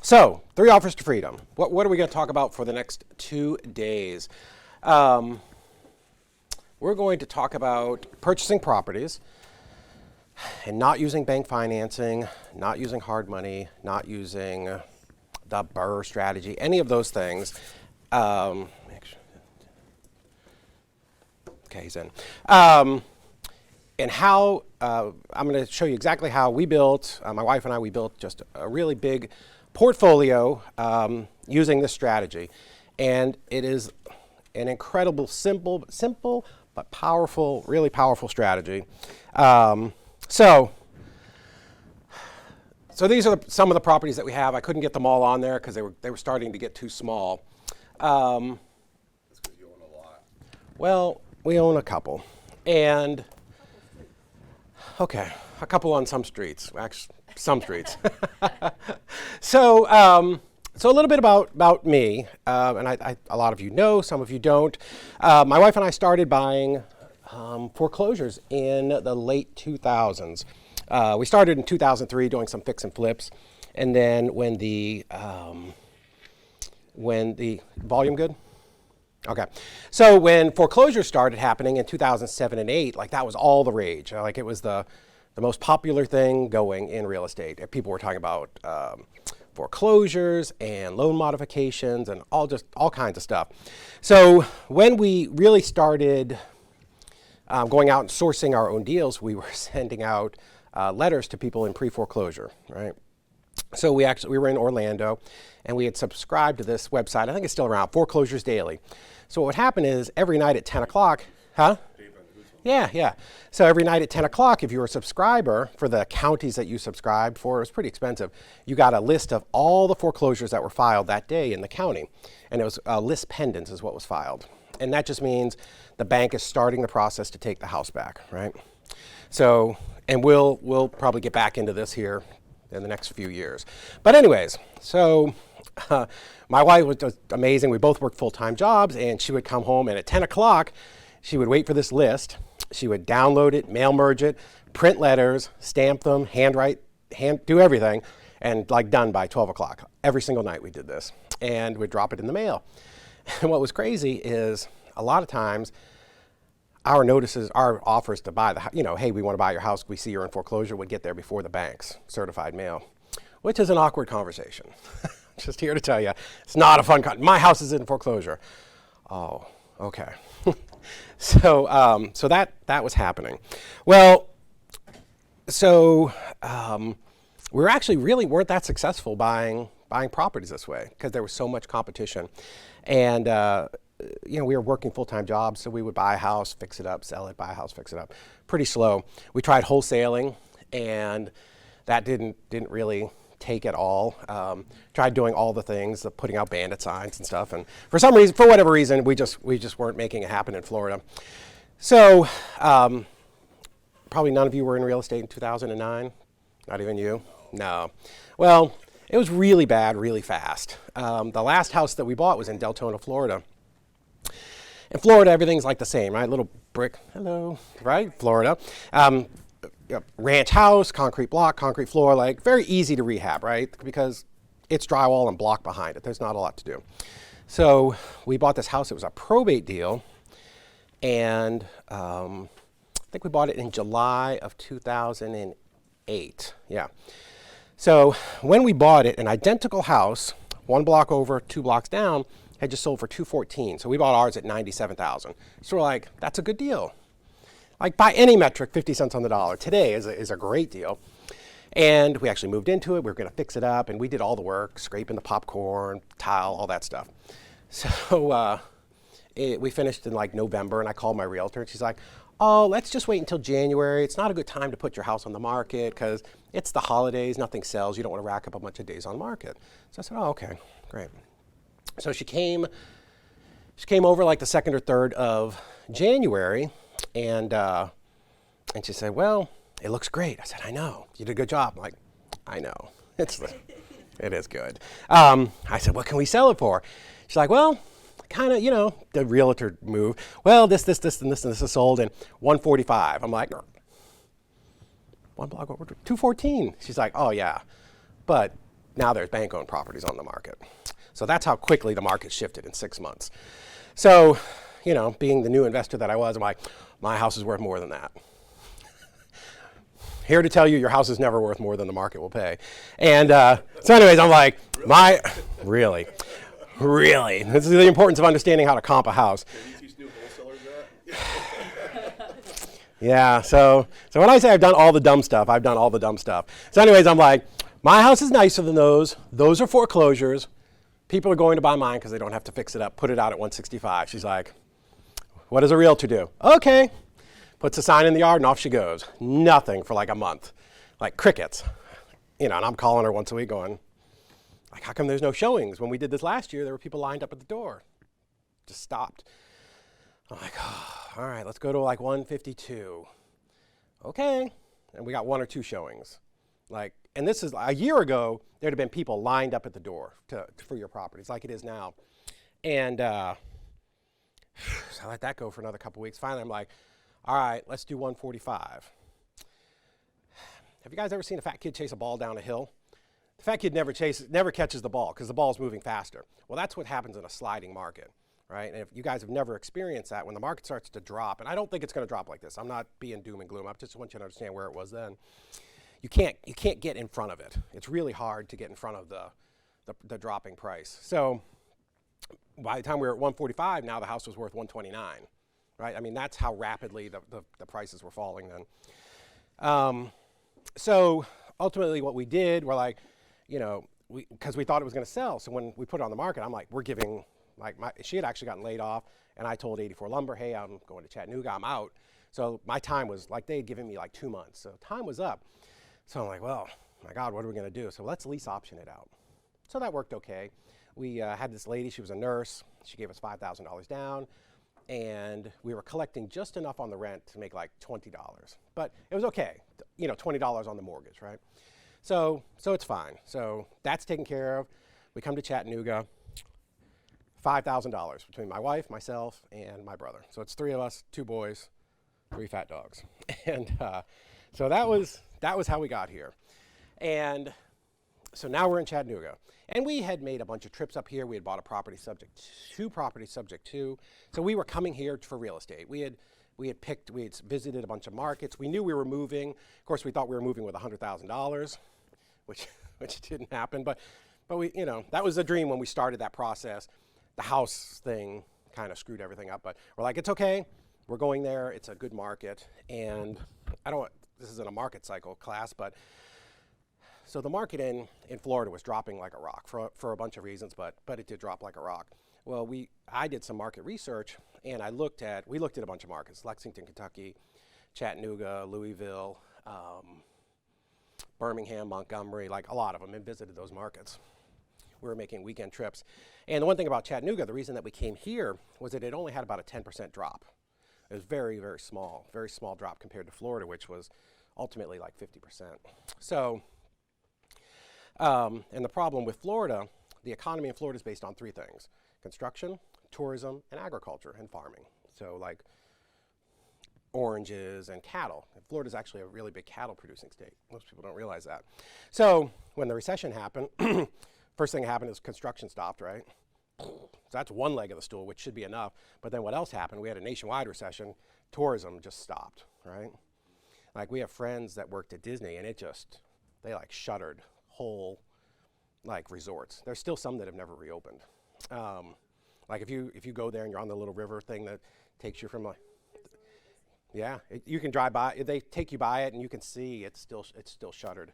So, 3 offers to freedom. What are we going to talk about for the next 2 days? We're going to talk about purchasing properties and not using bank financing, not using hard money, not using the BRRRR strategy, any of those things. Okay, he's in. And how, I'm going to show you exactly how we built, my wife and I, we built just a really big portfolio using this strategy. And it is an incredible, simple but powerful, really powerful strategy. So these are some of the properties that we have. I couldn't get them all on there because they were starting to get too small. That's because you own a lot. Well, we own a couple. And, okay, a couple on some streets, actually, some streets. So a little bit about me, and a lot of you know, some of you don't. My wife and I started buying foreclosures in the late 2000s. We started in 2003 doing some fix and flips, and then when the volume good? Okay. So when foreclosures started happening in 2007 and 8, like that was all the rage. Like it was the most popular thing going in real estate. People were talking about foreclosures and loan modifications and all kinds of stuff. So when we really started going out and sourcing our own deals, we were sending out letters to people in pre-foreclosure, right? So we were in Orlando, and we had subscribed to this website. I think it's still around, Foreclosures Daily. So what would happen is every night at 10 o'clock, huh? Yeah. So every night at 10 o'clock, if you were a subscriber for the counties that you subscribed for, it was pretty expensive, you got a list of all the foreclosures that were filed that day in the county. And it was list pendants is what was filed. And that just means the bank is starting the process to take the house back, right? So, and we'll probably get back into this here in the next few years. But anyways, so my wife was just amazing. We both worked full-time jobs, and she would come home, and at 10 o'clock, she would wait for this list. She would download it, mail merge it, print letters, stamp them, do everything, and like done by 12 o'clock. Every single night we did this, and we'd drop it in the mail. And what was crazy is a lot of times our notices, our offers to buy hey, we want to buy your house, we see you're in foreclosure, would get there before the bank's certified mail, which is an awkward conversation. Just here to tell you, it's not a fun my house is in foreclosure. Oh, okay. So that was happening. Well, so we actually really weren't that successful buying properties this way because there was so much competition. And we were working full-time jobs, so we would buy a house, fix it up, sell it, buy a house, fix it up. Pretty slow. We tried wholesaling, and that didn't really take at all. Tried doing all the things, putting out bandit signs and stuff, and for whatever reason, we just weren't making it happen in Florida. So probably none of you were in real estate in 2009. Not even you? No. Well, it was really bad, really fast. The last house that we bought was in Deltona, Florida. In Florida, everything's like the same, right? Little brick, hello, right? Florida. Ranch house, concrete block, concrete floor, like very easy to rehab, right? Because it's drywall and block behind it. There's not a lot to do. So we bought this house. It was a probate deal. And I think we bought it in July of 2008. Yeah. So when we bought it, an identical house, 1 block over, 2 blocks down, had just sold for $214. So we bought ours at $97,000. So we're like, that's a good deal. Like by any metric, 50 cents on the dollar today is a great deal. And we actually moved into it. We were going to fix it up, and we did all the work, scraping the popcorn, tile, all that stuff. So we finished in like November, and I called my realtor, and she's like, oh, let's just wait until January. It's not a good time to put your house on the market because it's the holidays, nothing sells. You don't want to rack up a bunch of days on market. So I said, oh, okay, great. So she came over like the 2nd or 3rd of January, and she said, well, it looks great. I said, I know. You did a good job. I'm like, I know. It is good. I said, what can we sell it for? She's like, well, kind of, the realtor move. Well, this, and this is sold, and $145. I'm like, one block over, 214. She's like, oh yeah, but now there's bank-owned properties on the market. So that's how quickly the market shifted in 6 months. So, you know, being the new investor that I was, I'm like, my house is worth more than that. Here to tell you, your house is never worth more than the market will pay. And so anyways, I'm like, really? This is the importance of understanding how to comp a house. Can you teach new wholesalers that? Yeah, so when I say I've done all the dumb stuff, I've done all the dumb stuff. So anyways, I'm like, my house is nicer than those. Those are foreclosures. People are going to buy mine because they don't have to fix it up, put it out at 165. She's like, what does a realtor do? Okay. Puts a sign in the yard and off she goes. Nothing for like a month. Like crickets. You know, and I'm calling her once a week going, like, how come there's no showings? When we did this last year, there were people lined up at the door. Just stopped. I'm like, oh, all right, let's go to like 152. Okay. And we got 1 or 2 showings. Like, and this is a year ago, there'd have been people lined up at the door for your properties like it is now. And so I let that go for another couple weeks. Finally, I'm like, all right, let's do 145. Have you guys ever seen a fat kid chase a ball down a hill? The fat kid never catches the ball because the ball's moving faster. Well, that's what happens in a sliding market, right? And if you guys have never experienced that, when the market starts to drop, and I don't think it's going to drop like this. I'm not being doom and gloom. I just want you to understand where it was then. You can't get in front of it. It's really hard to get in front of the dropping price. So by the time we were at 145, now the house was worth 129. Right? I mean, that's how rapidly the prices were falling then. So ultimately what we did, we're like, you know, because we thought it was going to sell. So when we put it on the market, I'm like, we're giving, like, she had actually gotten laid off, and I told 84 Lumber, hey, I'm going to Chattanooga, I'm out. So my time was, like, they had given me like 2 months. So time was up. So I'm like, well, my God, what are we going to do? So let's lease option it out. So that worked okay. We had this lady, she was a nurse. She gave us $5,000 down. And we were collecting just enough on the rent to make like $20. But it was okay, you know, $20 on the mortgage, right? So it's fine. So that's taken care of. We come to Chattanooga, $5,000 between my wife, myself, and my brother. So it's 3 of us, 2 boys, 3 fat dogs. And so that was how we got here. And so now we're in Chattanooga. And we had made a bunch of trips up here. We had bought a property subject to. So we were coming here for real estate. We had visited a bunch of markets. We knew we were moving. Of course, we thought we were moving with $100,000, which didn't happen. But we, you know, that was a dream when we started that process. The house thing kind of screwed everything up. But we're like, it's okay. We're going there. It's a good market. And this isn't a market cycle class, but so the market in Florida was dropping like a rock for a bunch of reasons, but it did drop like a rock. Well, I did some market research, and we looked at a bunch of markets: Lexington, Kentucky, Chattanooga, Louisville, Birmingham, Montgomery, like a lot of them, and visited those markets. We were making weekend trips. And the one thing about Chattanooga, the reason that we came here was that it only had about a 10% drop. It was very, very small drop compared to Florida, which was ultimately like 50%. So, and the problem with Florida, the economy in Florida is based on 3 things: construction, tourism, and agriculture and farming. So like oranges and cattle. And Florida's actually a really big cattle producing state. Most people don't realize that. So when the recession happened, first thing that happened is construction stopped, right? So that's one leg of the stool, which should be enough. But then what else happened? We had a nationwide recession. Tourism just stopped, right? Like we have friends that worked at Disney, and they like shuttered whole like resorts. There's still some that have never reopened. Like if you go there and you're on the little river thing that takes you from like, yeah, you can drive by. They take you by it, and you can see it's still shuttered.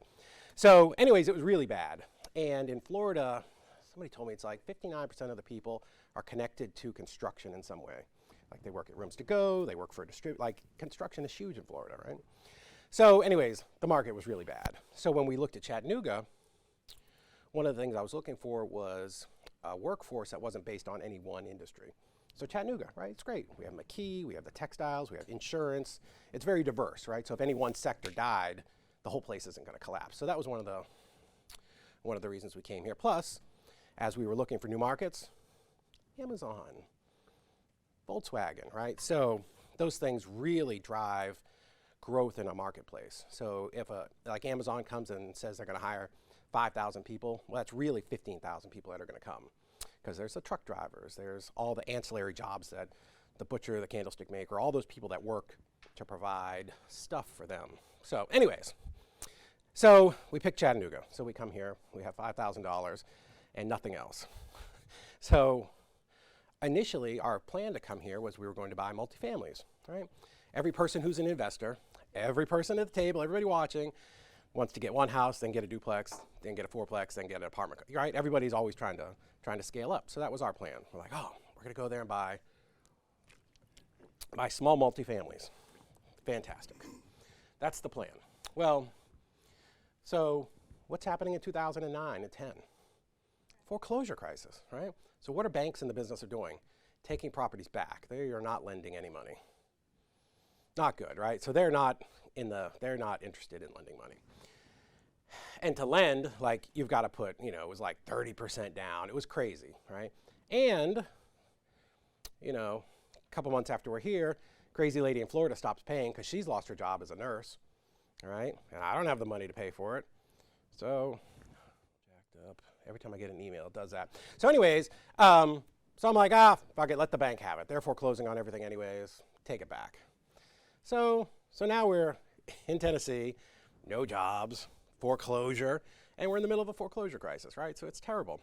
So, anyways, it was really bad. And in Florida, somebody told me it's like 59% of the people are connected to construction in some way. Like they work at Rooms to Go, they work for a distributor. Like construction is huge in Florida, right? So, anyways, the market was really bad. So when we looked at Chattanooga, one of the things I was looking for was a workforce that wasn't based on any one industry. So Chattanooga, right, it's great. We have McKee, we have the textiles, we have insurance. It's very diverse, right? So if any one sector died, the whole place isn't going to collapse. So that was one of the reasons we came here. Plus, as we were looking for new markets, Amazon, Volkswagen, right? So those things really drive growth in a marketplace. So if like Amazon comes and says they're going to hire 5,000 people, well, that's really 15,000 people that are going to come, because there's the truck drivers, there's all the ancillary jobs that the butcher, the candlestick maker, all those people that work to provide stuff for them. So anyways, so we picked Chattanooga. So we come here, we have $5,000 and nothing else. So initially, our plan to come here was we were going to buy multifamilies, right? Every person who's an investor, every person at the table, everybody watching, wants to get one house, then get a duplex, then get a fourplex, then get an apartment, right? Everybody's always trying to scale up. So that was our plan. We're like, oh, we're going to go there and buy small multifamilies. Fantastic. That's the plan. Well, so what's happening in 2009 and 10? Foreclosure crisis, right? So what are banks in the business of doing? Taking properties back. They are not lending any money. Not good, right? So they're not interested in lending money. And to lend, like, you've got to put, it was like 30% down. It was crazy, right? And, a couple months after we're here, crazy lady in Florida stops paying because she's lost her job as a nurse, all right? And I don't have the money to pay for it. So, jacked up. Every time I get an email, it does that. So anyways, so I'm like, fuck it, let the bank have it. They're foreclosing on everything anyways. Take it back. So now we're in Tennessee, no jobs, foreclosure, and we're in the middle of a foreclosure crisis, right? So it's terrible.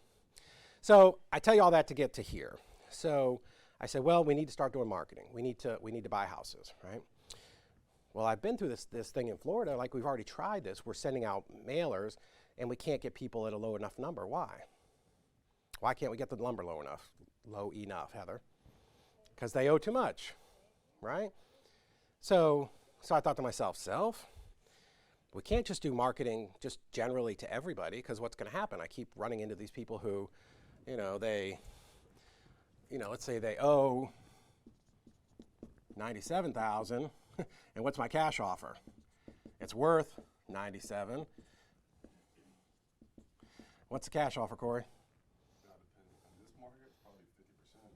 So I tell you all that to get to here. So I said, well, we need to start doing marketing. We need to buy houses, right? Well, I've been through this thing in Florida. Like, we've already tried this. We're sending out mailers, and we can't get people at a low enough number. Why? Why can't we get the number low enough, Heather? Because they owe too much, right? So I thought to myself, we can't just do marketing just generally to everybody, because what's going to happen? I keep running into these people who, let's say they owe $97,000, and what's my cash offer? It's worth $97,000. What's the cash offer, Corey? In this market, it's probably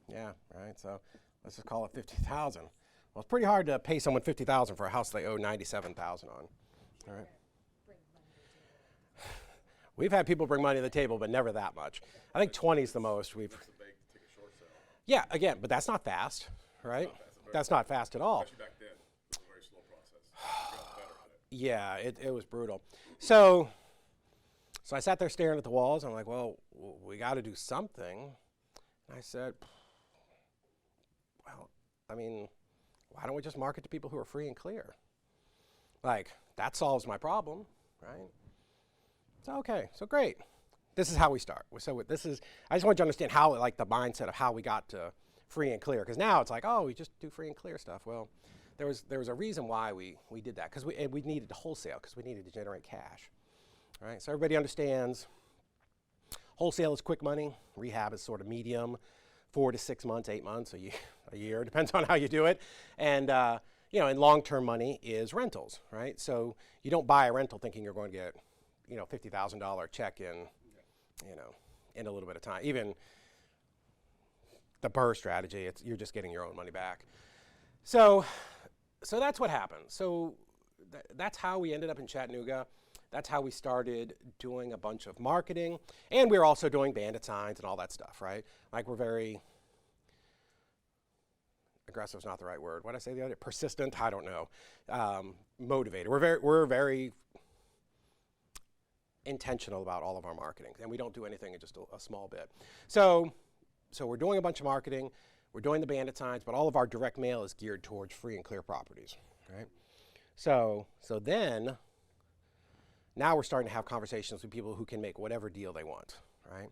50%. Yeah, right. So let's just call it $50,000. Well, it's pretty hard to pay someone $50,000 for a house they owe $97,000 on. All right. We've had people bring money to the table, but never that much. I think 20 is the most we've. That's the bank to take a short sale. Yeah, again, but that's not fast, right? That's not fast at all. Especially back then, it was a very slow process. You got better at it. Yeah, it was brutal. So I sat there staring at the walls. And I'm like, well, we got to do something. And I said, well, I mean, why don't we just market to people who are free and clear? Like, that solves my problem, right? So, okay, so great. This is how we start. So I just want you to understand how, like, the mindset of how we got to free and clear. Because now it's like, oh, we just do free and clear stuff. Well, there was a reason why we did that. Because we needed to wholesale, because we needed to generate cash. All right, so everybody understands wholesale is quick money. Rehab is sort of medium, 4 to 6 months, 8 months, a year, depends on how you do it. And, and long-term money is rentals, right? So you don't buy a rental thinking you're going to get, $50,000 check in, in a little bit of time. Even the BRRRR strategy, you're just getting your own money back. So that's what happened. So that's how we ended up in Chattanooga. That's how we started doing a bunch of marketing. And we were also doing bandit signs and all that stuff, right? Like, we're very, aggressive is not the right word. What did I say the other day? Persistent? I don't know. Motivated. We're very intentional about all of our marketing, and we don't do anything in just a small bit. So we're doing a bunch of marketing. We're doing the bandit signs, but all of our direct mail is geared towards free and clear properties, right? So then, now we're starting to have conversations with people who can make whatever deal they want, right?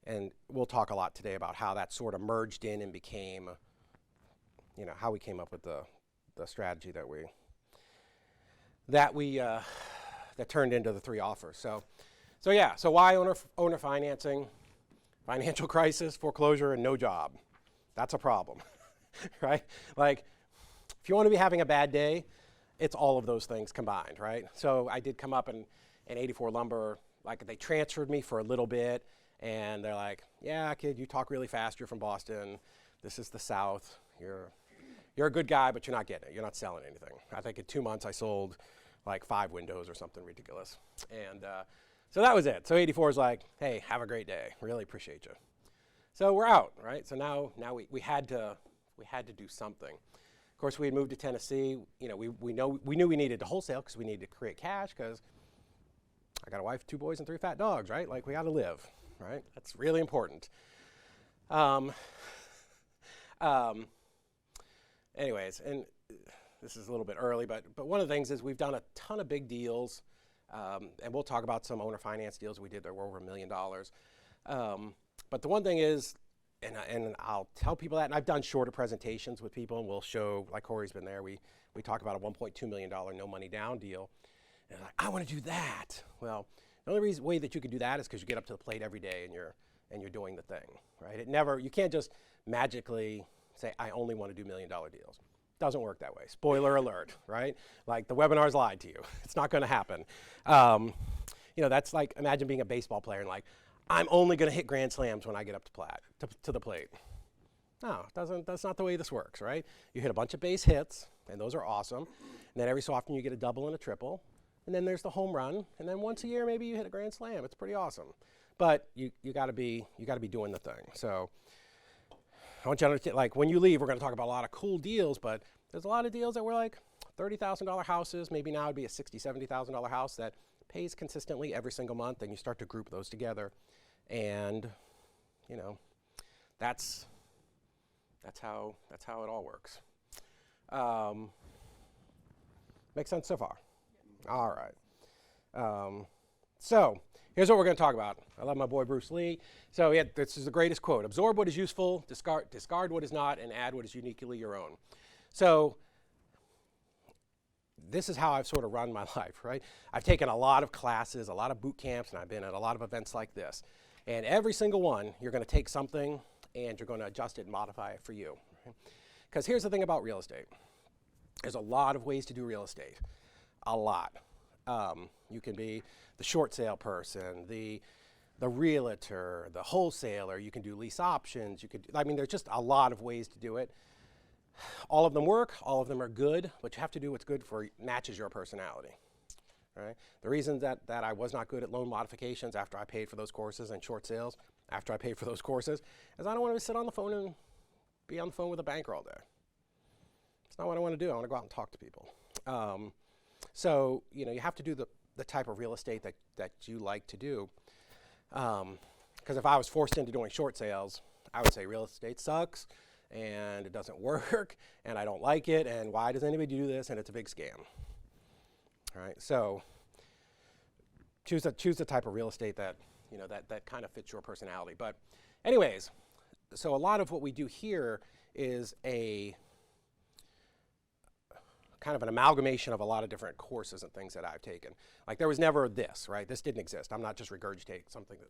And we'll talk a lot today about how that sort of merged in and became, how we came up with the strategy that turned into the 3 offers. So why owner financing? Financial crisis, foreclosure, and no job. That's a problem, right? Like, if you want to be having a bad day, it's all of those things combined, right? So I did come up in 84 Lumber, like, they transferred me for a little bit, and they're like, yeah, kid, you talk really fast, you're from Boston, this is the South, you're you're a good guy, but you're not getting it. You're not selling anything. I think in 2 months I sold like 5 windows or something ridiculous. And so that was it. So 84 is like, hey, have a great day. Really appreciate you. So we're out, right? So now we had to do something. Of course, we had moved to Tennessee. You know, we knew we needed to wholesale because we needed to create cash because I got a wife, 2 boys, and 3 fat dogs, right? Like we got to live, right? That's really important. Anyways, and this is a little bit early, but one of the things is we've done a ton of big deals, and we'll talk about some owner finance deals we did that were over $1 million. But the one thing is, and I'll tell people that, and I've done shorter presentations with people, and we'll show, like Corey's been there, we talk about a $1.2 million no money down deal, and like, I want to do that. Well, the only way that you can do that is because you get up to the plate every day and you're doing the thing, right? You can't just magically say, I only want to do $1 million deals. Doesn't work that way. Spoiler alert, right? Like the webinars lied to you. It's not going to happen. You know, that's like, imagine being a baseball player and like, I'm only going to hit grand slams when I get up to the plate. No, that's not the way this works, right? You hit a bunch of base hits, and those are awesome. And then every so often you get a double and a triple. And then there's the home run. And then once a year, maybe you hit a grand slam. It's pretty awesome. But you gotta be doing the thing. So I want you to understand, like when you leave, we're gonna talk about a lot of cool deals, but there's a lot of deals that were like $30,000 houses. Maybe now it'd be a $60,000, $70,000 house that pays consistently every single month, and you start to group those together. And, you know, that's how it all works. Make sense so far? All right. So here's what we're going to talk about. I love my boy Bruce Lee. So yeah, this is the greatest quote. Absorb what is useful, discard what is not, and add what is uniquely your own. So this is how I've sort of run my life, right? I've taken a lot of classes, a lot of boot camps, and I've been at a lot of events like this. And every single one, you're going to take something and you're going to adjust it and modify it for you. Because here's the thing about real estate. There's a lot of ways to do real estate. A lot. You can be the short sale person, the realtor, the wholesaler. You can do lease options. There's just a lot of ways to do it. All of them work. All of them are good. But you have to do what's good matches your personality. Right? The reason that I was not good at loan modifications after I paid for those courses and short sales after I paid for those courses is I don't want to sit on the phone and be on the phone with a banker all day. It's not what I want to do. I want to go out and talk to people. So, you know, you have to do the type of real estate that you like to do. Because if I was forced into doing short sales, I would say real estate sucks and it doesn't work and I don't like it and why does anybody do this and it's a big scam. All right, so choose the type of real estate that, you know, that kind of fits your personality. But anyways, so a lot of what we do here is a kind of an amalgamation of a lot of different courses and things that I've taken. Like there was never this, right? This didn't exist. I'm not just regurgitating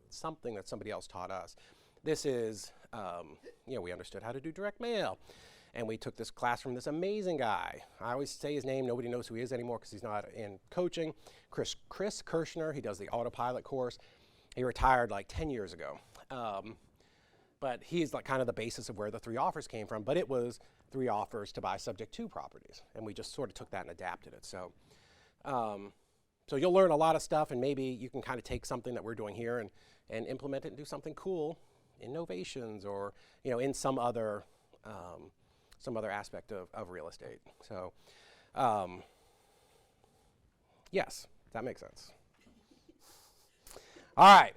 something that somebody else taught us. This is, you know, we understood how to do direct mail. And we took this class from this amazing guy. I always say his name. Nobody knows who he is anymore because he's not in coaching. Chris Kirschner. He does the autopilot course. He retired like 10 years ago. But he's like kind of the basis of where the 3 offers came from. But it was 3 offers to buy subject to properties. And we just sort of took that and adapted it. So you'll learn a lot of stuff. And maybe you can kind of take something that we're doing here and implement it and do something cool, innovations, or, you know, in some other aspect of real estate. So, yes, that makes sense. All right.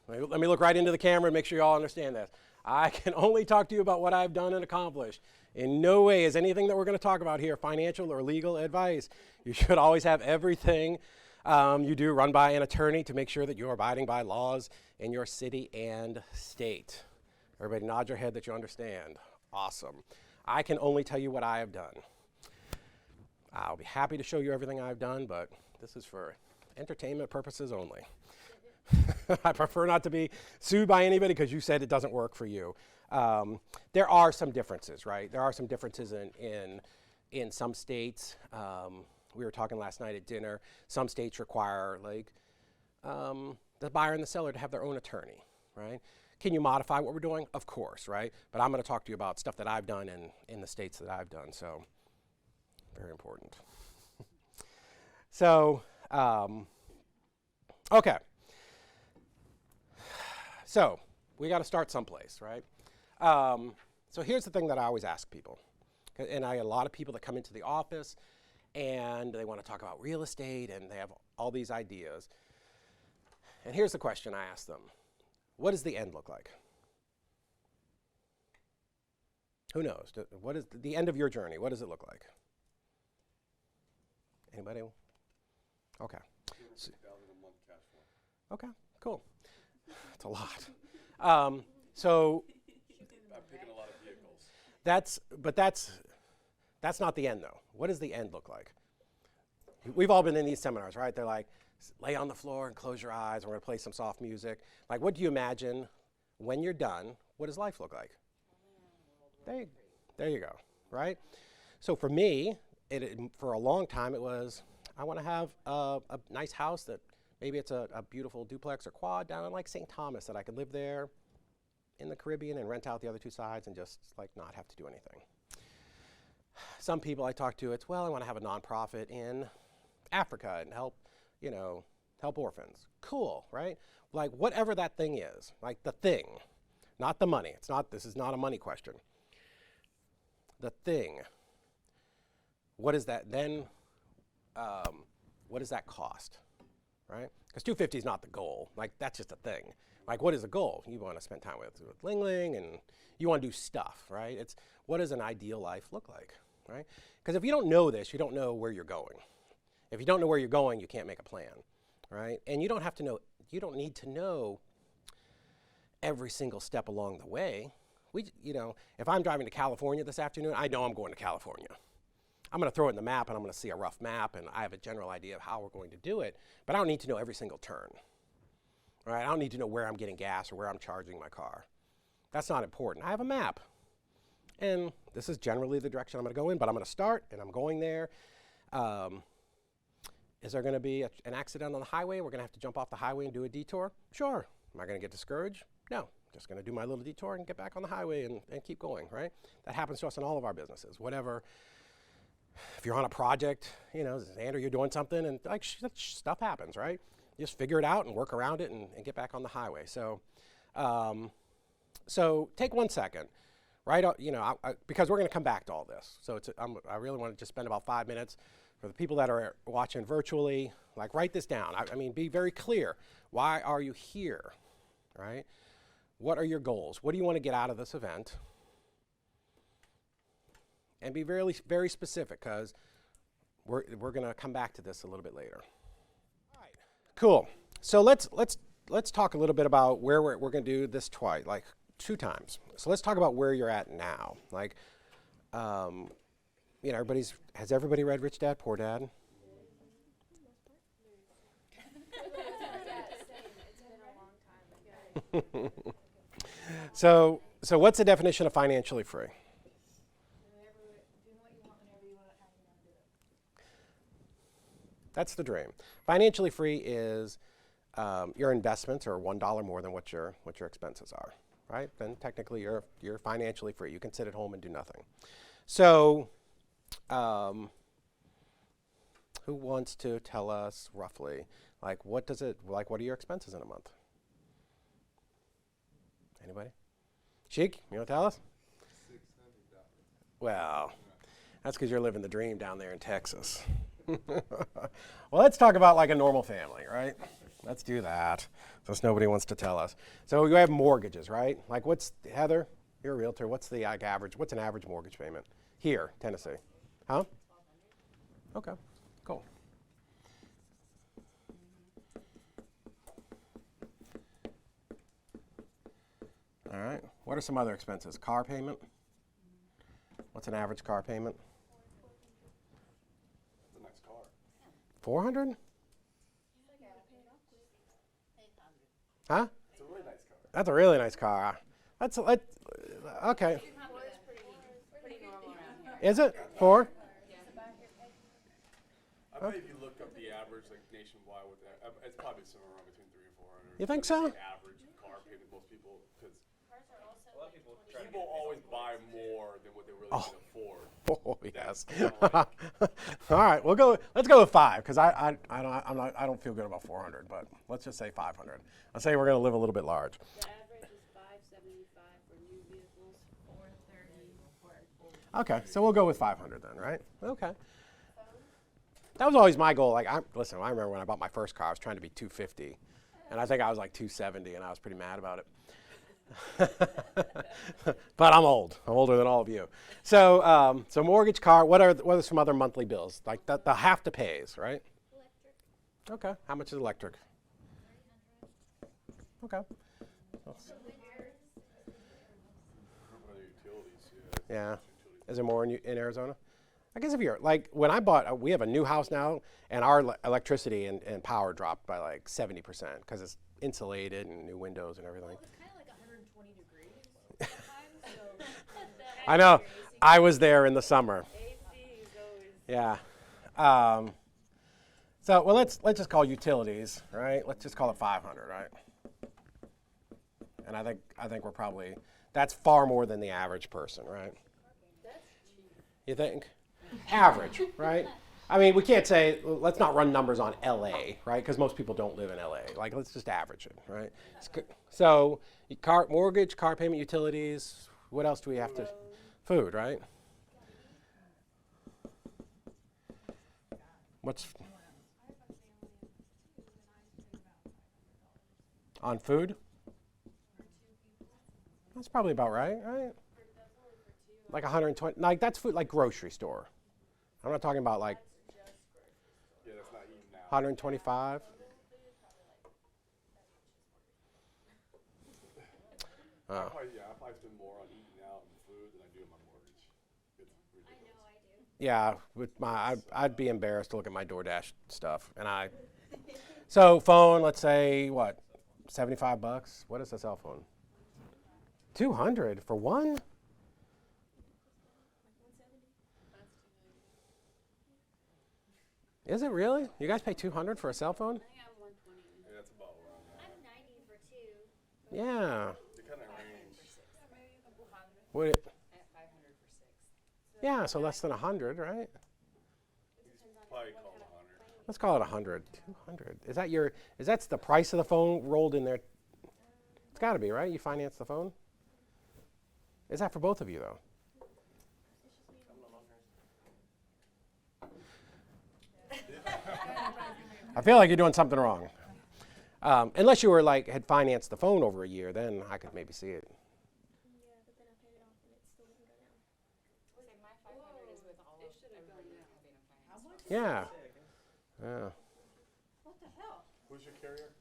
Let me look right into the camera and make sure you all understand this. I can only talk to you about what I've done and accomplished. In no way is anything that we're going to talk about here financial or legal advice. You should always have everything you do run by an attorney to make sure that you're abiding by laws in your city and state. Everybody nod your head that you understand. Awesome. I can only tell you what I have done. I'll be happy to show you everything I've done, but this is for entertainment purposes only. I prefer not to be sued by anybody because you said it doesn't work for you. There are some differences, right? There are some differences in some states. We were talking last night at dinner. Some states require like the buyer and the seller to have their own attorney, right? Can you modify what we're doing? Of course, right? But I'm going to talk to you about stuff that I've done in the states that I've done. So, very important. So, okay. So, we got to start someplace, right? So here's the thing that I always ask people. And I get a lot of people that come into the office and they want to talk about real estate and they have all these ideas. And here's the question I ask them. What does the end look like? Who knows? What is the end of your journey? What does it look like? Anybody? Okay. $250,000 a month cash flow. Okay, cool. That's a lot. So I'm picking a lot of vehicles. that's not the end though. What does the end look like? We've all been in these seminars, right? They're like, lay on the floor and close your eyes. We're going to play some soft music. Like, what do you imagine when you're done? What does life look like? There you go, right? So for me, for a long time, it was, I want to have a nice house that maybe it's a beautiful duplex or quad down in like St. Thomas that I could live there in the Caribbean and rent out the other two sides and just like not have to do anything. Some people I talk to, it's, well, I want to have a nonprofit in Africa and help orphans. Cool, right? Like whatever that thing is, like the thing, not the money. This is not a money question. The thing, what is that then? What does that cost, right? Because 250 is not the goal. Like that's just a thing. Like what is the goal? You want to spend time with Ling Ling and you want to do stuff, right? It's what does an ideal life look like, right? Because if you don't know this, you don't know where you're going. If you don't know where you're going, you can't make a plan, right? And you don't need to know every single step along the way. If I'm driving to California this afternoon, I know I'm going to California. I'm going to throw it in the map and I'm going to see a rough map and I have a general idea of how we're going to do it, but I don't need to know every single turn, right? I don't need to know where I'm getting gas or where I'm charging my car. That's not important. I have a map and this is generally the direction I'm going to go in, but I'm going to start and I'm going there. Is there going to be an accident on the highway? We're going to have to jump off the highway and do a detour? Sure. Am I going to get discouraged? No. Just going to do my little detour and get back on the highway and keep going, right? That happens to us in all of our businesses. Whatever, if you're on a project, Andrew, you're doing something and like stuff happens, right? You just figure it out and work around it and get back on the highway. So, so take 1 second, right? Because we're going to come back to all this. So I really want to just spend about 5 minutes for the people that are watching virtually, like write this down. I mean, be very clear. Why are you here, right? What are your goals? What do you want to get out of this event? And be very, very specific because we're going to come back to this a little bit later. All right, cool. So let's talk a little bit about where we're going to do this twice, like 2 times. So let's talk about where you're at now. Like, has everybody read Rich Dad, Poor Dad? So what's the definition of financially free? That's the dream. Financially free is your investments are $1 more than what your expenses are, right? Then technically you're financially free. You can sit at home and do nothing. So, who wants to tell us roughly, like what are your expenses in a month? Anybody? Sheik, you want to tell us? $600. Well, that's because you're living the dream down there in Texas. Well, let's talk about like a normal family, right? Let's do that, since nobody wants to tell us. So you have mortgages, right? Like Heather, you're a realtor, what's an average mortgage payment here, Tennessee? Huh? Okay, cool. All right, what are some other expenses? Car payment? What's an average car payment? It's a nice car. 400? Huh? It's a really nice car. That's a really nice car. Okay. Is it 4? I bet if you look up the average, like nationwide, with that, it's probably somewhere around between 300 and 400. You think so? The average car payment, most people, because people always buy more than what they really can afford. Oh yes. That's All right, we'll go. Let's go with 5 because I don't feel good about 400, but let's just say 500. Let's say we're going to live a little bit large. The average is 575 for new vehicles, 430 for old. Okay, so we'll go with 500 then, right? Okay. That was always my goal. Like, listen, I remember when I bought my first car, I was trying to be 250, and I think I was like 270, and I was pretty mad about it. But I'm old. I'm older than all of you. So, so mortgage, car. What are some other monthly bills? Like the have to pays, right? Electric, Okay. How much is electric? 300. Okay. utilities, Yeah. Is there more in Arizona? I guess if you're like when I bought, we have a new house now, and our electricity and power dropped by like 70% because it's insulated and new windows and everything. Well, it was kind of like 120 degrees sometimes, so I know. I was there in the summer. AC is always. Yeah. So well, let's just call utilities, right? Let's just call it 500, right? And I think we're probably that's far more than the average person, right? You think? Average, right? I mean, we can't say let's not run numbers on LA, right? Because most people don't live in LA. Like, let's just average it, right? So, mortgage, car payment, utilities. What else do we have to? Food, right? What's on food? That's probably about right, right? Like 120. Like that's food, like grocery store. I'm not talking about like yeah, that's not eating now. 125. I probably spend more on eating out and food than I do on my mortgage. It's I ridiculous. know I do. Yeah, with I'd be embarrassed to look at my DoorDash stuff, and So phone, let's say what, $75? What is a cell phone? 200 for one? Is it really? You guys pay 200 for a cell phone? I think I'm 120. Yeah, that's about where I'm at. I'm 90 for 2. Yeah. They kind of range. Would it, At 500 for 6. yeah, so less than 100, right? Probably call it 100. Let's call it 100. 200. Is that the price of the phone rolled in there? It's got to be, right? You finance the phone? Is that for both of you, though? I feel like you're doing something wrong. Unless you were like had financed the phone over a year, then I could maybe see it. Yeah, but then I paid it off and it still didn't go down. Say my 500 is with all of everybody having a finance. How much? Yeah. Yeah. What the hell? Who's your carrier?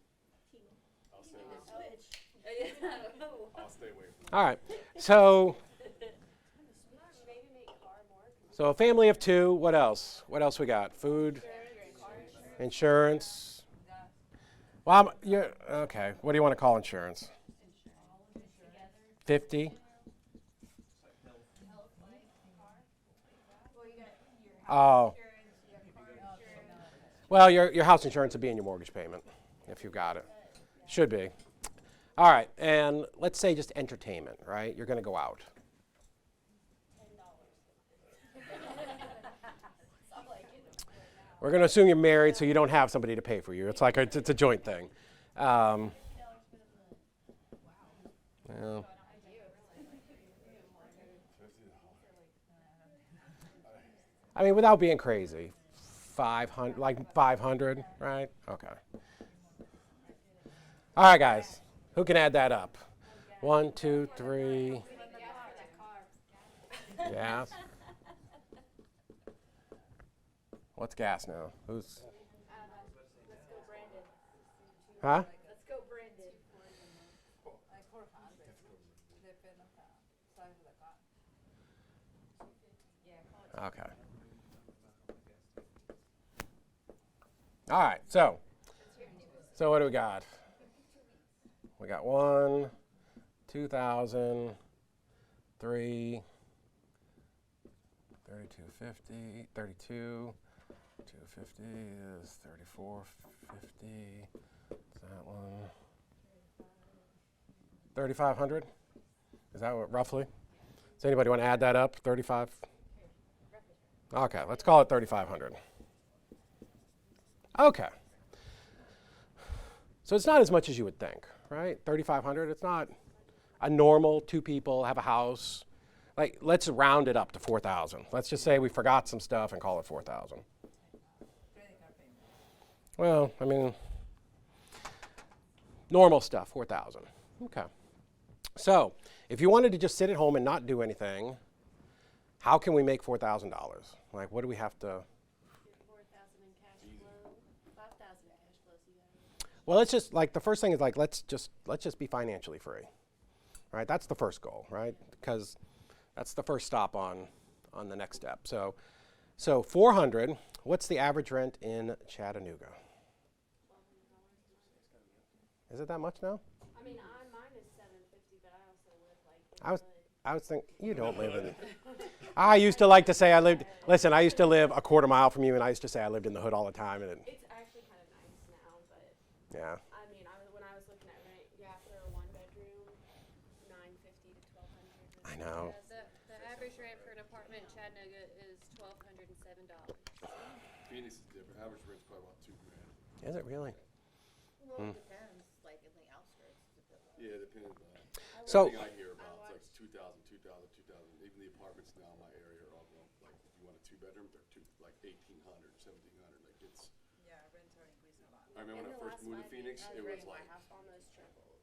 T-Mobile. I'll stay away. Switch. I'll stay away from All right. So Maybe make car more. so a family of 2. What else? What else we got? Food, insurance. Well, okay. What do you want to call insurance? 50. Oh. Well, your house insurance would be in your mortgage payment if you've got it. Should be. All right, and let's say just entertainment, right? You're going to go out. We're going to assume you're married, so you don't have somebody to pay for you. It's like it's a joint thing. Well, I mean, without being crazy, 500, like 500, right? Okay. All right, guys, who can add that up? 1, 2, 3. Gas. What's gas now? Who's? Let's go Brandon. Huh? Let's go Brandon. Okay. All right, so what do we got? We got 1, 2,000, 3, 32.50, 32, 250 is 3450. That one. 3,500. Is that what, roughly? Does anybody want to add that up? 35. Okay, let's call it 3,500. Okay. So it's not as much as you would think, right? 3,500. It's not a normal two people have a house. Like, let's round it up to 4,000. Let's just say we forgot some stuff and call it 4,000. Well, I mean, normal stuff, 4,000. Okay. So, if you wanted to just sit at home and not do anything, how can we make $4,000? Like, what do we have to? 4,000 in cash flow, 5,000 in cash flow. So you got Well, let's just like the first thing is like let's just be financially free, right? That's the first goal, right? Because that's the first stop on the next step. So 400. What's the average rent in Chattanooga? Is it that much now? I mean, mine is 750, but I also live like in I was the hood. I was thinking you don't live in. I used to like to say I lived. Listen, I used to live a quarter mile from you, and I used to say I lived in the hood all the time. And It's actually kind of nice now, but yeah, I mean, when I was looking at rent, yeah, for a one bedroom, 950 to 1,200. I know. The average rent for an apartment in Chattanooga is $1,207. Phoenix is different. Average rent's probably about $2,000. Is it really? Well, it depends, like in the outskirts, it's a bit less. Yeah, it depends on. So Everything I hear about, it's like 2,000, 2,000, 2,000. Even the apartments now in my area are all going, like, if you want a two-bedroom, they're like 1,800, 1,700. Like, it's, Yeah, rents are increasing a lot. I remember when I first moved to Phoenix, it was like My house almost tripled.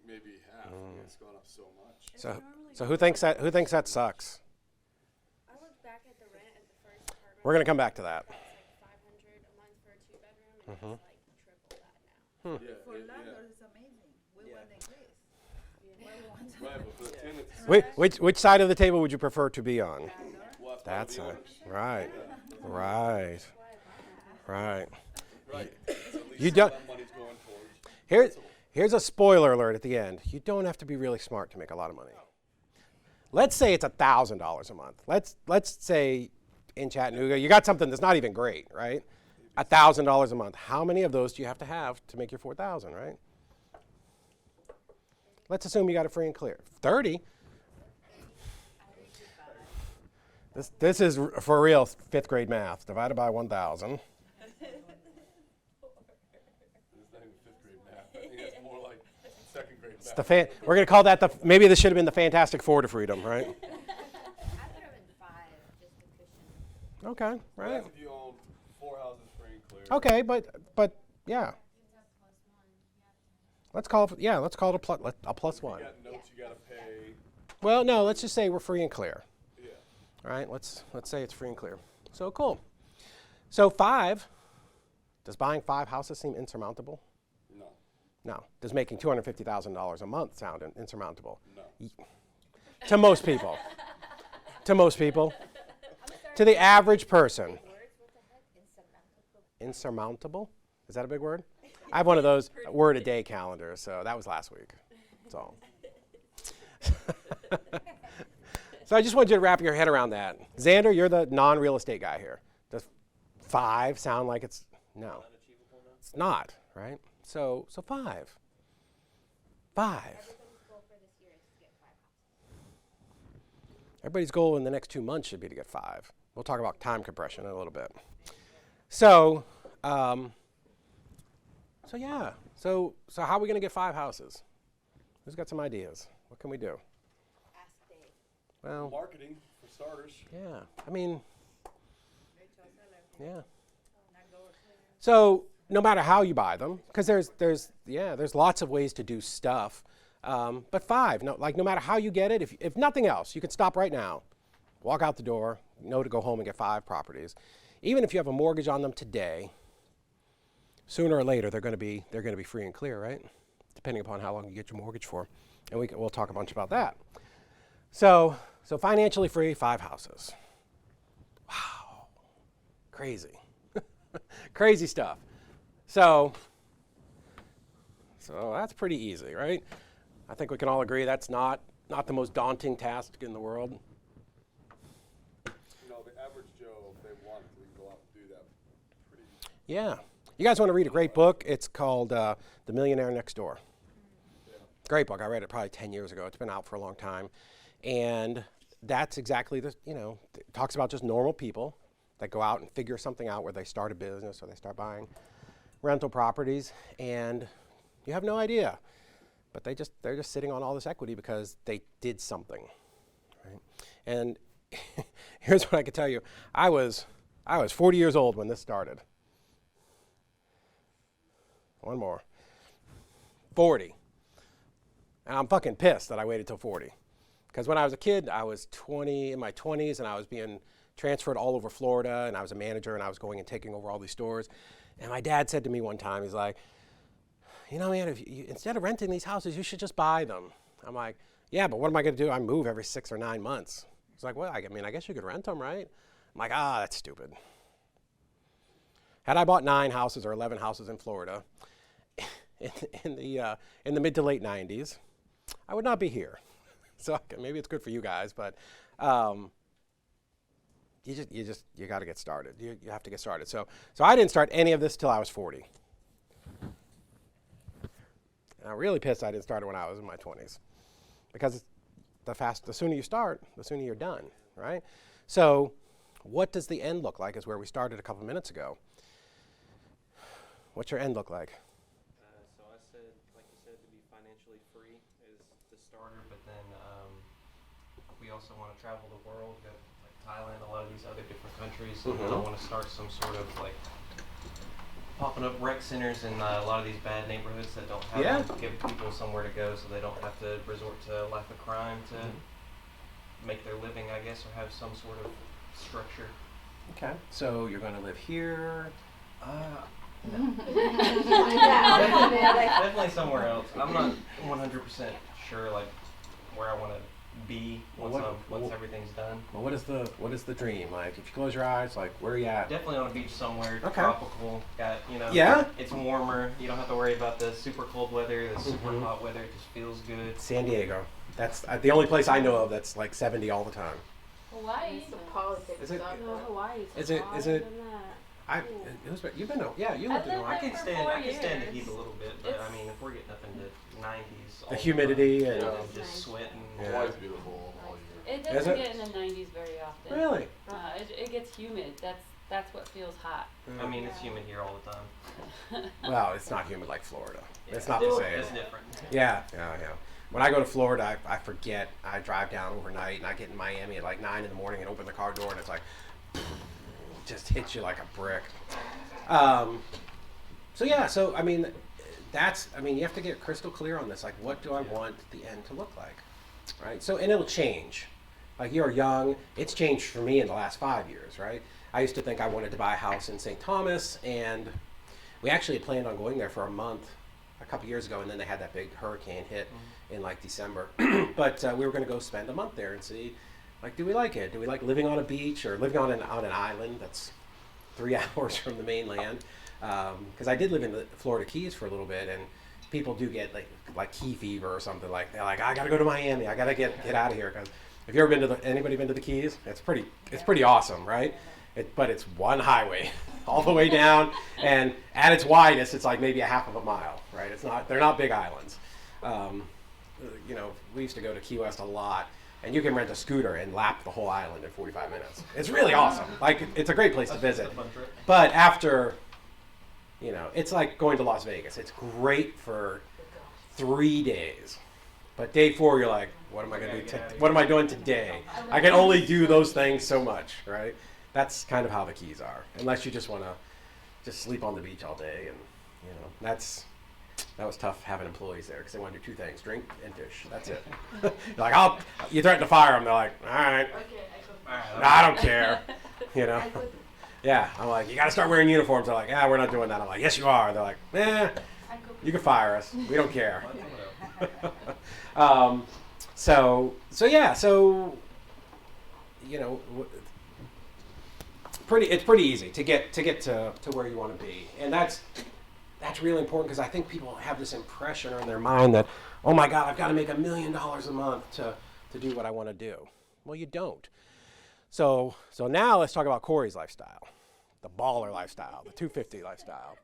maybe half. Yeah, it's gone up so much. so who thinks that sucks? I looked back at the rent at the first apartment. We're gonna come back to that. That was like 500 a month for a two bedroom, and it's like triple that now. Yeah, For yeah. landlords, it's amazing. We want the increase. We want to. Right, but for the tenants, Which side of the table would you prefer to be on? well, That's the a, owners. right, right, right. Right. So at least You some don't- of that money's going towards. Here's a spoiler alert at the end. You don't have to be really smart to make a lot of money. Let's say it's $1,000 a month. Let's say in Chattanooga you got something that's not even great, right? $1,000 a month. How many of those do you have to make your 4,000, right? Let's assume you got it free and clear. 30. This is for real fifth grade math. Divided by 1,000. It's not even fifth grade math. I think it's more like second grade math. We're going to call that maybe this should have been the Fantastic Four to freedom, right? I put them in 5 just to cushion. Okay, right. That's if you own 4 houses free and clear. Okay, but yeah. Let's call it a plus one. You got notes you gotta pay. Well, no, let's just say we're free and clear. Yeah. All right, let's say it's free and clear. So cool. So 5. Does buying 5 houses seem insurmountable? No. No. Does making $250,000 a month sound insurmountable? No. To most people. To most people. To the average person. Words, what the heck? Insurmountable. Insurmountable? Is that a big word? I have one of those word a day calendars, so that was last week. That's all. So I just want you to wrap your head around that. Xander, you're the non-real estate guy here. Does 5 sound like it's no? It's not, right? So 5. 5. Everybody's goal for this year is to get 5 houses. Everybody's goal in the next 2 months should be to get 5. We'll talk about time compression in a little bit. So yeah. So how are we going to get 5 houses? Who's got some ideas? What can we do? Ask Dave. Well, Marketing, for starters. yeah. I mean, Rachel Seller. yeah. Not go or clear. So no matter how you buy them, because there's lots of ways to do stuff. But 5, no matter how you get it, if nothing else, you can stop right now, walk out the door, to go home and get 5 properties. Even if you have a mortgage on them today, sooner or later they're going to be free and clear, right? Depending upon how long you get your mortgage for, and we'll talk a bunch about that. So financially free, 5 houses. Wow, crazy, crazy stuff. So that's pretty easy, right? I think we can all agree that's not the most daunting task in the world. You know, the average Joe, if they want to, they can go out and do that Yeah. You guys want to read a great book? It's called The Millionaire Next Door. Great book. I read it probably 10 years ago. It's been out for a long time. And that's exactly the, it talks about just normal people that go out and figure something out where they start a business or they start buying rental properties and you have no idea. But they're just sitting on all this equity because they did something. Right? And here's what I can tell you. I was 40 years old when this started. One more. 40. And I'm fucking pissed that I waited till 40. Because when I was a kid, I was in my 20s, and I was being transferred all over Florida, and I was a manager, and I was going and taking over all these stores. And my dad said to me one time, he's like, man, if you, instead of renting these houses, you should just buy them. I'm like, yeah, but what am I going to do? I move every 6 or 9 months. He's like, well, I guess you could rent them, right? I'm like, that's stupid. Had I bought 9 houses or 11 houses in Florida in the mid to late 90s, I would not be here. So maybe it's good for you guys, but you got to get started. You have to get started. So I didn't start any of this till I was 40. And I'm really pissed I didn't start it when I was in my 20s, because the sooner you start, the sooner you're done, right? So what does the end look like is where we started a couple minutes ago. What's your end look like? So I said, like you said, to be financially free is the starter, but then we also want to travel the world, go like Thailand, a lot of these other different countries. And then I want to start some sort of like popping up rec centers in a lot of these bad neighborhoods that don't have give people somewhere to go, so they don't have to resort to a life of crime to make their living, I guess, or have some sort of structure. Okay, so you're going to live here. No. Definitely somewhere else. I'm not 100% sure like where I want to be once everything's done. Well, what is the dream? Like, if you close your eyes, like, where are you at? Definitely on a beach somewhere, Okay. tropical. Got Yeah? It's warmer. You don't have to worry about the super cold weather, the super hot weather. It just feels good. San Diego. That's the only place I know of that's like 70 all the time. Hawaii. It's the politics Is it- stuff. No, Hawaii's Is it- hotter is it- than that. You've been, you lived in lived Hawaii. I can for stand. 4 I can stand the years. heat a little bit, but It's- I mean, if we're getting up into 90s, all The time, humidity and just Nice. sweating. Yeah. Hawaii's beautiful all year. It Is doesn't it? get in the 90s very often. Really? It gets humid. That's what feels hot. I mean, it's humid here all the time. Well, it's not humid like Florida. It's Yeah. not the same. It's different. Yeah. When I go to Florida, I forget. I drive down overnight and I get in Miami at like 9 in the morning and open the car door and it's like, just hits you like a brick. So I mean, you have to get crystal clear on this. Like, what do I want the end to look like, right? So, and it'll change. Like, you're young. It's changed for me in the last 5 years, right? I used to think I wanted to buy a house in St. Thomas, and we actually had planned on going there for a month a couple years ago, and then they had that big hurricane hit in like December. But we were going to go spend a month there and see, like, do we like it? Do we like living on a beach or living on an island that's 3 hours from the mainland? Because I did live in the Florida Keys for a little bit, and people do get like key fever or something. Like, they're like, I gotta go to Miami. I gotta get out of here. Because if you ever anybody been to the Keys? It's pretty awesome, right? But it's one highway all the way down, and at its widest, it's like maybe a half of a mile, right? They're not big islands. We used to go to Key West a lot, and you can rent a scooter and lap the whole island in 45 minutes. It's really awesome. Like, it's a great place to visit. Fun trip. But after, it's like going to Las Vegas. It's great for 3 days. But day 4, you're like, what am I going to do? What am I doing today? I can only do those things so much, right? That's kind of how the Keys are. Unless you just want to just sleep on the beach all day. And, that was tough having employees there because they want to do 2 things, drink and fish. That's it. You're like, you threaten to fire them. They're like, all right. No, I don't care. Yeah, I'm like, you got to start wearing uniforms. They're like, yeah, we're not doing that. I'm like, yes, you are. They're like, you can fire us. We don't care. It's pretty easy to get to where you want to be, and that's really important because I think people have this impression in their mind that, oh my God, I've got to make $1 million a month to do what I want to do. Well, you don't. So now let's talk about Corey's lifestyle. the baller lifestyle, the 250 lifestyle,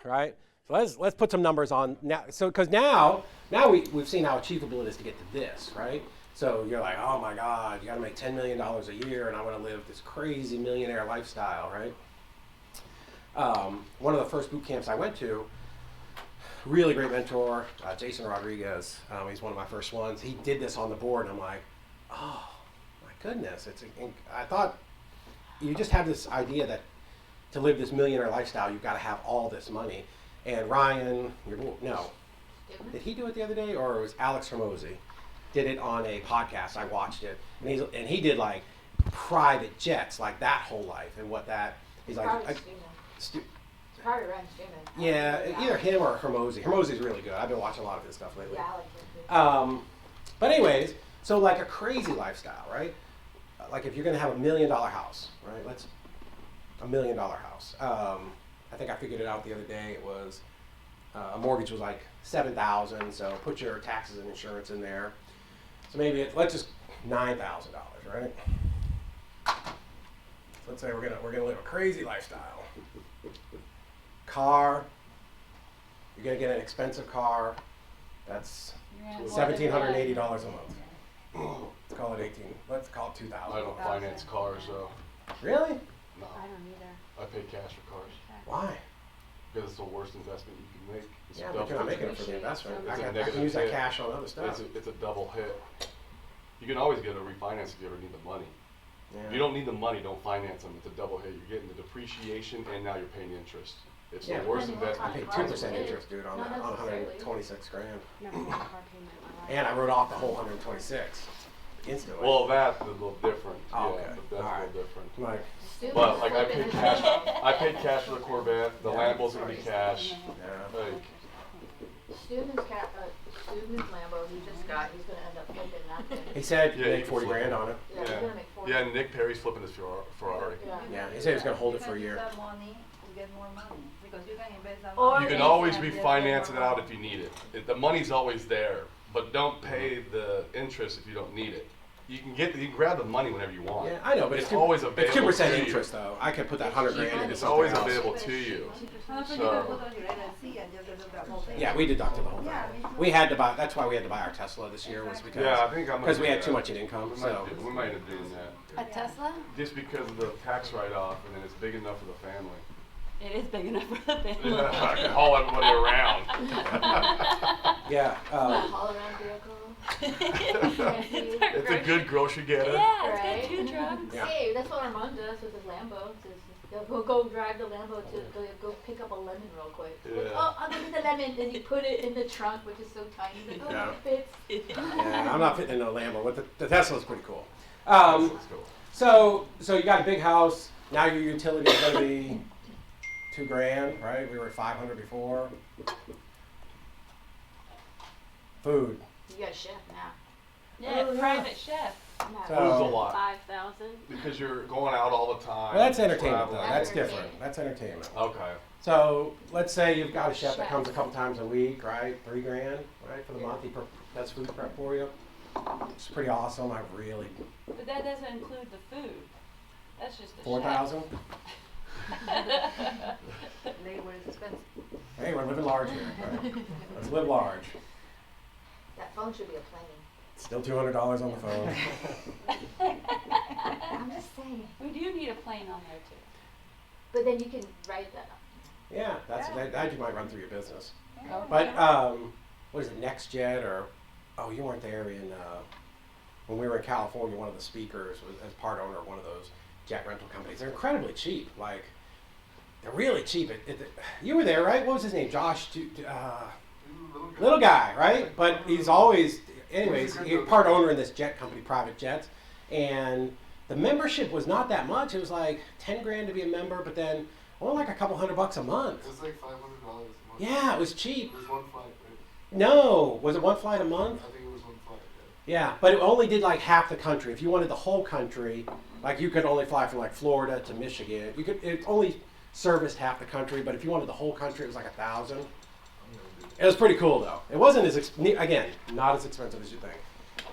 right? So let's put some numbers on now. So because now we've seen how achievable it is to get to this, right? So you're like, oh my God, you got to make $10 million a year, and I want to live this crazy millionaire lifestyle, right? One of the first boot camps I went to, really great mentor, Jason Rodriguez. He's one of my first ones. He did this on the board, and I'm like, oh my goodness! I thought you just have this idea that to live this millionaire lifestyle, you've got to have all this money. And Ryan, did he do it the other day, or it was Alex Hormozy? Did it on a podcast. I watched it, and he did like private jets, like that whole life, and what that he's like. Probably Ryan Stewman. Yeah, either him or Hormozy. Hormozy's really good. I've been watching a lot of his stuff lately. Yeah, I like him too. But anyways, so like a crazy lifestyle, right? Like if you're gonna have $1 million house, right? Let's $1 million house. I think I figured it out the other day. It was a mortgage was like $7,000. So put your taxes and insurance in there. So maybe let's just $9,000, right? So let's say we're gonna live a crazy lifestyle. Car. You're gonna get an expensive car. That's $1,780 a month. Let's call it 18. Let's call it 2,000. I don't finance cars, though. Really? No. I don't either. I pay cash for cars. Why? Because it's the worst investment you can make. It's Yeah, a but double you're not hit. making it for the investment. It's I a can negative use that hit. cash on other stuff. It's a double hit. You can always get a refinance if you ever need the money. Yeah. If you don't need the money, don't finance them. It's a double hit. You're getting the depreciation and now you're paying interest. It's Yeah, the worst I investment. paid you can 2% make. interest, dude, on Not that, on necessarily. 126 grand. Never had a car payment in my life. And I wrote off the whole 126 instantly. Well, that's a little different. Oh, yeah, okay. but that's All a right. little different. Like, Students But like I flipping paid his cash. Lambo. I paid cash for the Corvette. The Yeah. Lambo's gonna be cash. yeah. Like Student's Lambo he just got, he's gonna end up flipping that thing. He said Yeah, he you made can 40 flip grand it. on it. Yeah, he's gonna make 40. yeah, Nick Perry's flipping his Ferrari. Yeah, he said he was going to hold it for a You year. can use that money to get more money because you can invest that Or money. You can it's always and get refinance more it out money. if you need it. The money's always there, but don't pay the interest if you don't need it. You can grab the money whenever you want. Yeah, I know, but it's it's always It's available 2% to you. interest, though. I could put that 100 grand into It's something always else. available to you. Also, you So- can put on your LLC and just deduct that whole thing. Yeah, we deducted the whole thing. Yeah, me too. We had to buy. That's why we had to buy our Tesla this year, was because Yeah, I think I'm gonna because we do had too that. much in income. So We might end up doing that. A Tesla? Just because of the tax write-off, and then it's big enough for the family. It is big enough for the family. I can haul everybody around. yeah, That all-around vehicle. It's a good grocery getter. Yeah, Right. it's got 2 trucks. Yeah. Hey, that's what Armand does with his Lambo. He'll go drive the Lambo to go pick up a lemon real quick. Like, Yeah. oh, I'll give you the lemon. Then you put it in the trunk, which is so tiny. Like, oh, Yeah. it fits. yeah. I'm not fitting in a Lambo, but the Tesla's pretty cool. Let's go. So you got a big house. Now your utility is going to be $2,000, right? We were at 500 before. Food. You got a chef now. Yeah, Oh, yeah. private chef. So- Food's a lot 5,000. because you're going out all the time. Well, that's entertainment, though. traveling. That's That's different. That's entertainment. Okay. So let's say you've got a chef that Chef. comes a couple times a week, right? $3,000, right, for the month. He does food prep for you. It's pretty awesome. I really But that doesn't include the food. That's just the 4,000. Labor is expensive. Hey, we're living large here. Right? Let's live large. That phone should be a plane. Still $200 on the phone. I'm just saying. We do need a plane on there too. But then you can write that up. Yeah, that you might run through your business. Oh, But what is it, NextJet or you weren't there in when we were in California. One of the speakers was as part owner of one of those jet rental companies. They're incredibly cheap. Like they're really cheap. You were there, right? What was his name? Josh. Little guy, right? But he's always, anyways, he's part owner in this jet company, private jets, and the membership was not that much. It was like $10,000 to be a member, but then only like a couple $100 a month. It's like $500 a month. Yeah, it was cheap. There's one flight, right? No, was it one flight a month? I think it was one flight. Yeah, but it only did like half the country. If you wanted the whole country, like you could only fly from like Florida to Michigan. It only serviced half the country, but if you wanted the whole country, it was like 1,000. It was pretty cool though. It wasn't again, not as expensive as you think.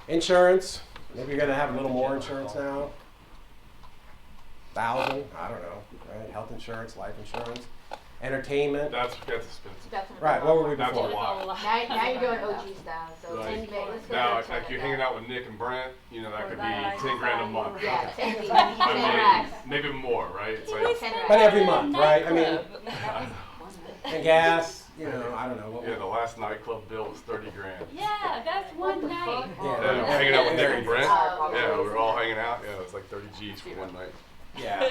Insurance, maybe you're gonna have a little more insurance now. 1,000. I don't know. Right? Health insurance, life insurance, entertainment. That's expensive. That's Right. What were we That's a before? lot. Now you're going OG style, so Right. 10 grand, let's go Now, to like you're hanging out with Nick and Brent, you know, that For could be that, 10 grand a month. Yeah, 10 I racks. mean, maybe more, right? It's like, 10 racks. But every month, right? I mean, and gas. You know, I don't know. What yeah, the last nightclub bill was 30 grand. Yeah, that's one night. Yeah, hanging out with Nick and Brent. Oh, Yeah, we were all hanging out. Yeah, it was like 30 G's for one night. Yeah,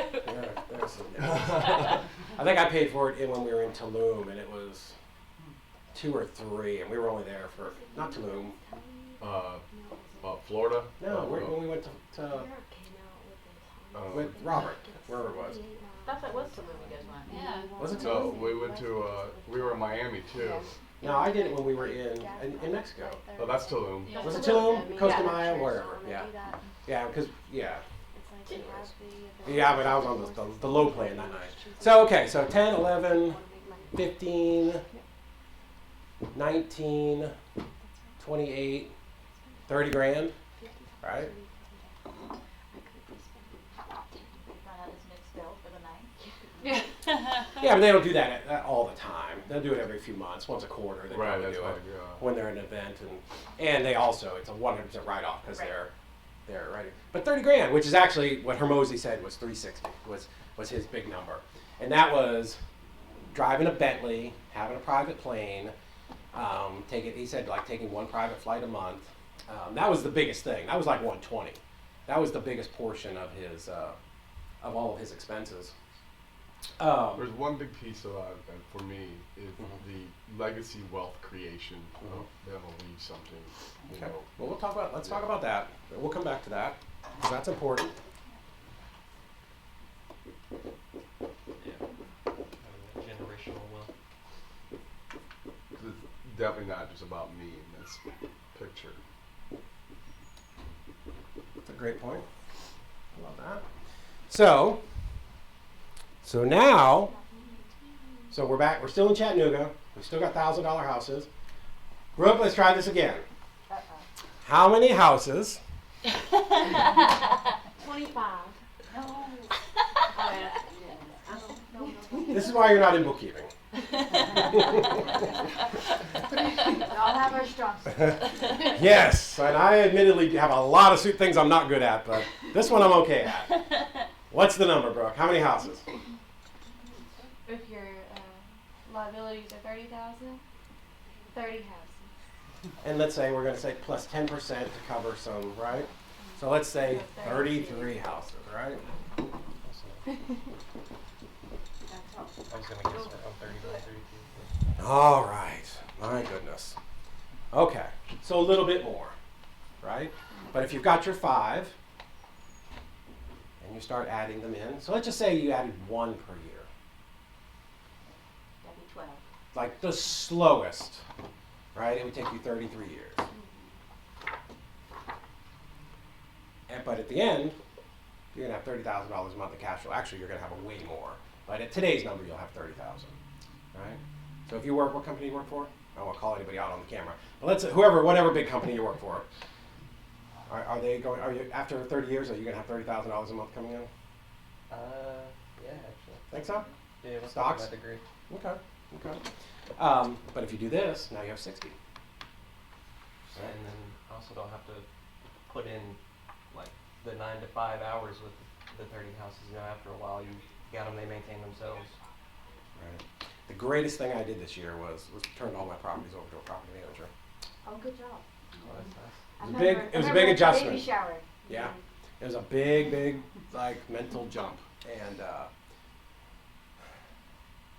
there's some difference. I think I paid for it when we were in Tulum, and it was 2 or 3, and we were only there for not Tulum. Florida? No, when we went to with Robert, wherever it was. That's what was Tulum you guys went. Yeah. Was it No, Tulum? we went to, we were in Miami too. No, I did it when we were in Mexico. Oh, that's Tulum. Was it Tulum, Costa Yeah. Maya, wherever? Yeah, yeah, because yeah, but I was on the low plan that night. So okay, so 10, 11, 15, 19, 28, 30 grand, right? Run out this mixed bill for the night. Yeah, but they don't do that all the time. They'll do it every few months, once a quarter. They Right, probably that's do right. it when they're at an event, and they also it's a 100% write off because Right. they're ready. But 30 grand, which is actually what Hermosi said was 360 was his big number, and that was driving a Bentley, having a private plane, he said like taking one private flight a month. That was the biggest thing. That was like 120. That was the biggest portion of his of all of his expenses. There's one big piece of that for me is the legacy wealth creation of them to leave something, you Okay. know. Well, let's talk about that. We'll come back to that because that's important. Yeah. Having that generational wealth. 'Cause it's definitely not just about me in this picture. That's a great point. I love that. So now, we're back. We're still in Chattanooga. We still got $1,000 houses. Brooke, let's try this again. How many houses? 25. No. This is why you're not in bookkeeping. We all have our strong suits. Yes, and I admittedly have a lot of things I'm not good at, but this one I'm okay at. What's the number, Brooke? How many houses? If your liabilities are 30,000, 30 houses. And let's say we're going to say plus 10% to cover some, right? So let's say 33 houses, right? I was gonna guess around 31, 32. All right. My goodness. Okay. So a little bit more, right? But if you've got your 5 and you start adding them in, so let's just say you added 1 per year, That'd be 12. like the slowest, right? It would take you 33 years. But at the end, you're gonna have $30,000 a month of cash flow. Actually, you're gonna have a way more. But at today's number, you'll have 30,000, right? So if you work, what company you work for? I won't call anybody out on the camera. But whatever big company you work for, are you after 30 years? Are you gonna have $30,000 a month coming in? Yeah, actually. Think so? Yeah, what's Stocks? that degree? Okay. But if you do this, now you have 60. Right. And then I also don't have to put in like the 9 to 5 hours with the 30 houses. You know, after a while, you got them; they maintain themselves. Right. The greatest thing I did this year was turned all my properties over to a property manager. Oh, good job. Oh, that's nice. I It was remember- big- it was a I big remember adjustment. Baby shower. Yeah. It was a big, like, mental jump. And,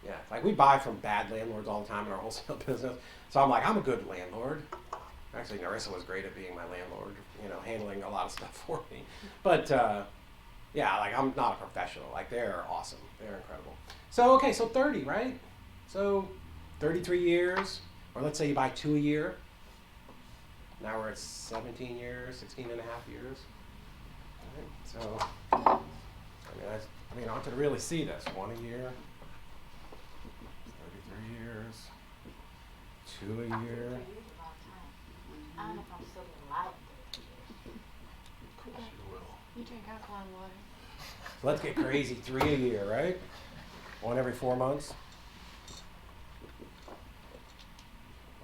yeah, like we buy from bad landlords all the time in our wholesale business. So I'm like, I'm a good landlord. Actually, Narissa was great at being my landlord, handling a lot of stuff for me. But, yeah, like I'm not a professional. Like they're awesome. They're incredible. So, okay, so 30, right? So 33 years, or let's say you buy 2 a year. Now we're at 17 years, 16 and a half years. All right, so, I want you to really see this. 1 a year, 33 years, 2 a year. I don't know if I'm still alive. Of course you will. You drink alkaline water. So let's get crazy, 3 a year, right? One every 4 months.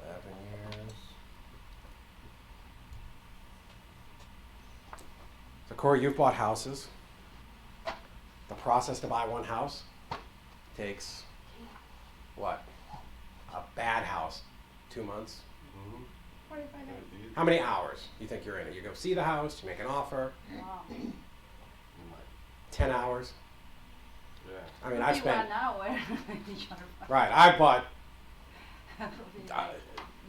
11 years. So Corey, you've bought houses. The process to buy one house takes, what? A bad house, 2 months. Mm-hmm. 45 days. How many hours do you think you're in it? You go see the house, you make an offer, Wow. 10 hours. Yeah. I mean, I Maybe spent, 1 hour. right, I bought, Right.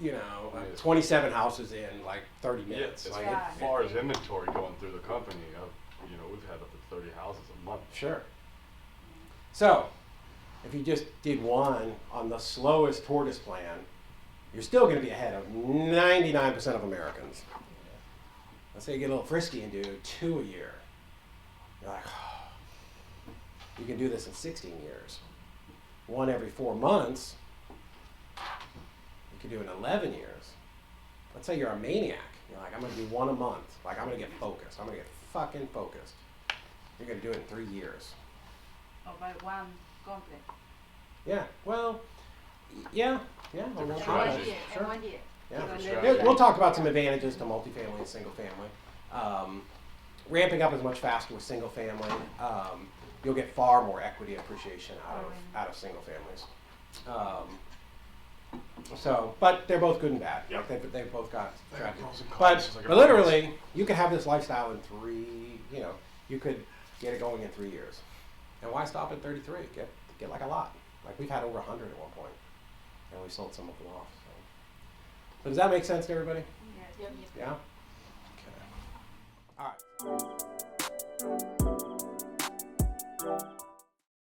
you know, Yeah. 27 houses in like 30 Yeah, minutes. as Like, Yeah. far as inventory going through the company, you know, we've had up to 30 houses a month. Sure. So, if you just did one on the slowest tortoise plan, you're still going to be ahead of 99% of Americans. Let's say you get a little frisky and do 2 a year. You're like, oh, you can do this in 16 years. One every 4 months, you can do it in 11 years. Let's say you're a maniac. You're like, I'm going to do one a month. Like, I'm going to get focused. I'm going to get fucking focused. You're going to do it in 3 years. Or by one complex. Yeah, well, yeah. Different we'll In talk strategy. about 1 it. year, Sure. in 1 year. Yeah. Different Yeah, strategy. Yeah, we'll talk about some advantages to multifamily and single family. Ramping up is much faster with single family. You'll get far more equity appreciation out of single families. But they're both good and bad. Yep. Like they've both got They have strategies. pros and cons, But, just like but everything literally, you could have this lifestyle in 3. You know, you could get it going in 3 years. And why stop at 33? Get like a lot. Like we've had over 100 at one point, and we sold some of them off. So does that make sense to everybody? Yes. Yeah. Okay. All right.